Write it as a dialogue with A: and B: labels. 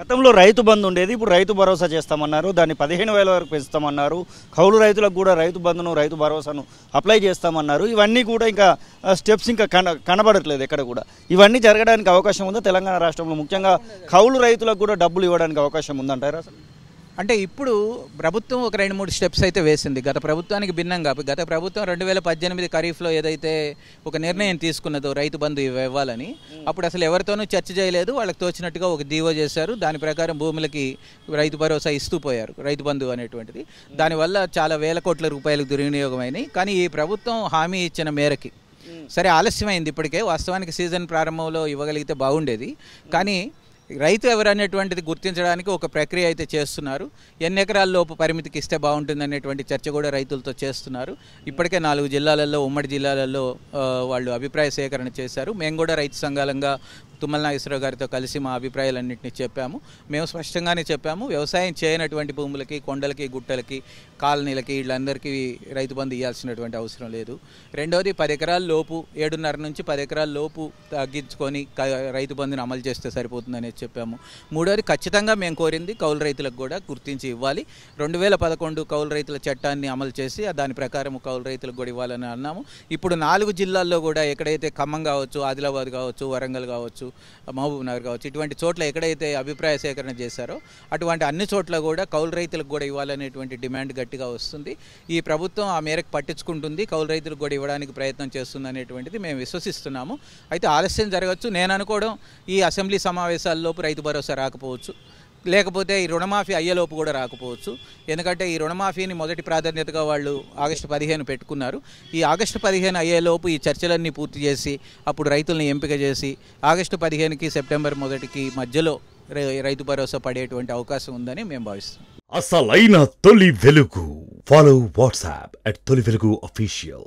A: గతంలో రైతు బంధు ఉండేది, ఇప్పుడు రైతు భరోసా చేస్తామన్నారు. దాన్ని 15,000 వరకు పెంచుతామన్నారు. కౌలు రైతులకు కూడా రైతు బంధును రైతు భరోసాను అప్లై చేస్తామన్నారు. ఇవన్నీ కూడా ఇంకా స్టెప్స్ ఇంకా కనబడట్లేదు ఎక్కడ కూడా. ఇవన్నీ జరగడానికి అవకాశం ఉందా తెలంగాణ రాష్ట్రంలో? ముఖ్యంగా కౌలు రైతులకు కూడా డబ్బులు ఇవ్వడానికి అవకాశం ఉందంటారా అసలు?
B: అంటే ఇప్పుడు ప్రభుత్వం ఒక 2-3 స్టెప్స్ అయితే వేసింది. గత ప్రభుత్వానికి భిన్నంగా గత ప్రభుత్వం 2018 ఖరీఫ్లో ఏదైతే ఒక నిర్ణయం తీసుకున్నదో రైతు బంధు ఇవ్వాలని, అప్పుడు అసలు ఎవరితోనూ చర్చ చేయలేదు. వాళ్ళకి తోచినట్టుగా ఒక దీవో చేశారు. దాని ప్రకారం భూములకి రైతు భరోసా ఇస్తూ పోయారు, రైతు బంధు అనేటువంటిది. దానివల్ల చాలా వేల కోట్ల రూపాయలకు దుర్వినియోగమైనాయి. కానీ ఈ ప్రభుత్వం హామీ ఇచ్చిన మేరకి సరే ఆలస్యమైంది. ఇప్పటికే వాస్తవానికి సీజన్ ప్రారంభంలో ఇవ్వగలిగితే బాగుండేది. కానీ రైతు ఎవరనేటువంటిది గుర్తించడానికి ఒక ప్రక్రియ అయితే చేస్తున్నారు. ఎన్ని ఎకరాల లోపు పరిమితికి ఇస్తే బాగుంటుంది అనేటువంటి చర్చ కూడా రైతులతో చేస్తున్నారు. ఇప్పటికే 4 జిల్లాలలో, ఉమ్మడి జిల్లాలలో వాళ్ళు అభిప్రాయ సేకరణ చేశారు. మేము కూడా రైతు సంఘాలంగా తుమ్మల నాగేశ్వరరావు గారితో కలిసి మా అభిప్రాయాలన్నింటినీ చెప్పాము. మేము స్పష్టంగానే చెప్పాము, వ్యవసాయం చేయనటువంటి భూములకి, కొండలకి, గుట్టలకి, కాలనీలకి వీళ్ళందరికీ రైతు బంధు ఇవ్వాల్సినటువంటి అవసరం లేదు. రెండోది 10 ఎకరాల లోపు, 7.5 నుంచి 10 ఎకరాల లోపు తగ్గించుకొని రైతు బంధుని అమలు చేస్తే సరిపోతుందనేది చెప్పాము. మూడోది ఖచ్చితంగా మేము కోరింది కౌలు రైతులకు కూడా గుర్తించి ఇవ్వాలి. 2011 కౌలు రైతుల చట్టాన్ని అమలు చేసి దాని ప్రకారం కౌలు రైతులకు కూడా ఇవ్వాలని అన్నాము. ఇప్పుడు 4 జిల్లాల్లో కూడా ఎక్కడైతే ఖమ్మం కావచ్చు, ఆదిలాబాద్ కావచ్చు, వరంగల్ కావచ్చు, మహబూబ్ నగర్ కావచ్చు, ఇటువంటి చోట్ల ఎక్కడైతే అభిప్రాయ సేకరణ చేశారో అటువంటి అన్ని చోట్ల కూడా కౌలు రైతులకు కూడా ఇవ్వాలనేటువంటి డిమాండ్ గట్టిగా వస్తుంది. ఈ ప్రభుత్వం ఆ మేరకు పట్టించుకుంటుంది, కౌలు రైతులకు కూడా ఇవ్వడానికి ప్రయత్నం చేస్తుంది అనేటువంటిది మేము విశ్వసిస్తున్నాము. అయితే ఆలస్యం జరగచ్చు. నేను అనుకోవడం ఈ అసెంబ్లీ సమావేశాల్లోపు రైతు భరోసా రాకపోవచ్చు, లేకపోతే ఈ రుణమాఫీ అయ్యేలోపు కూడా రాకపోవచ్చు. ఎందుకంటే ఈ రుణమాఫీని మొదటి ప్రాధాన్యతగా వాళ్ళు ఆగస్టు 15 పెట్టుకున్నారు. ఈ ఆగస్టు 15 అయ్యేలోపు ఈ చర్చలన్నీ పూర్తి చేసి అప్పుడు రైతుల్ని ఎంపిక చేసి ఆగస్టు 15కి సెప్టెంబర్ 1కి మధ్యలో రైతు భరోసా పడేటువంటి అవకాశం ఉందని మేము భావిస్తున్నాం.
C: అసలైన తొలి వెలుగు. ఫాలో వాట్సాప్ @తొలి వెలుగు official.